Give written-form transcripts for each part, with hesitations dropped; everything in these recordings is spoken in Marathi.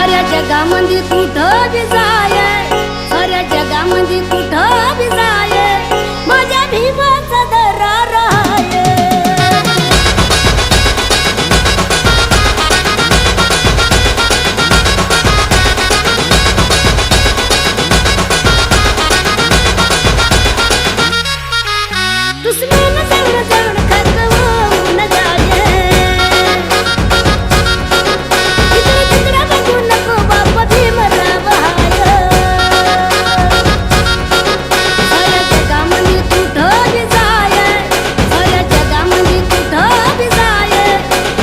साऱ्या जगामध्ये कुठं बी जाय, साऱ्या जगामध्ये कुठं बी जाय, माझ्या भीमाचा दरार आहे. दुश्मन जवळ जवळ खतवून जाये, इकडे तिकडे बघू नको बाप भीमराव हाय. साऱ्या जगामध्ये कुठं बी जाय, साऱ्या जगामध्ये कुठं बी जाय,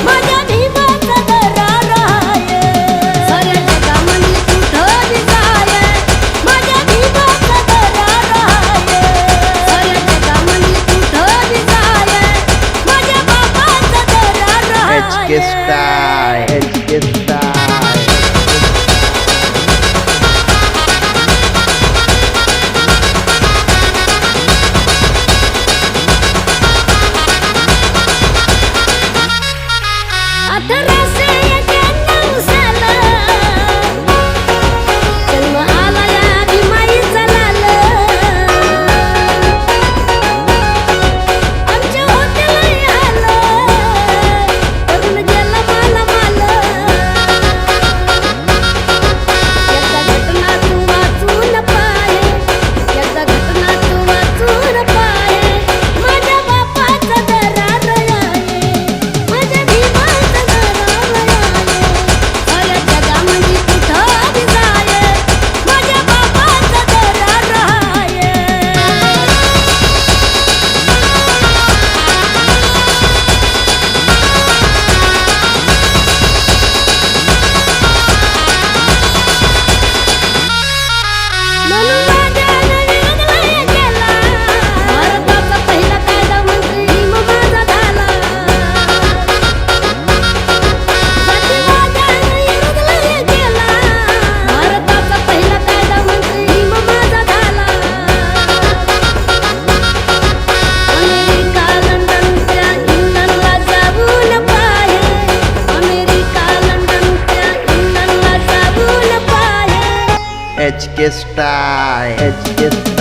माझ्या भीमाचा दरार आहे. साऱ्या जगामध्ये कुठं बी जाय, माझ्या भीमाचा दरार आहे. साऱ्या जगामध्ये कुठं बी जाय, माझ्या बापाचा दरार आहे. HK Style, HK Style. अठराशे 91 साला जन्म आला या भीमाईचा लाल. आमच्या होतेला आलं तरुण गेला माला माल. एकदा घटना तू वाचून पाहे, एकदा घटना तू वाचून पाहे, माझ्या बापाचा दरार आहे, माझ्या भीमाचा दरार आहे. साऱ्या जगामध्ये कुठं बी जाय, माझ्या बापाचा दरार आहे. म्हणून राजानं निर्णय केला, भारताचा पहिला कायदा मंत्री भीम माझा झाला. जातीवादानं निर्णय केला, भारताचा पहिला कायदा मंत्री भीम माझा झाला. अमेरिका लंडनच्या इंग्लंडला जाऊन पाहे, अमेरिका लंडनच्या इंग्लंडला जाऊन पाहे. HK Style, HK Style.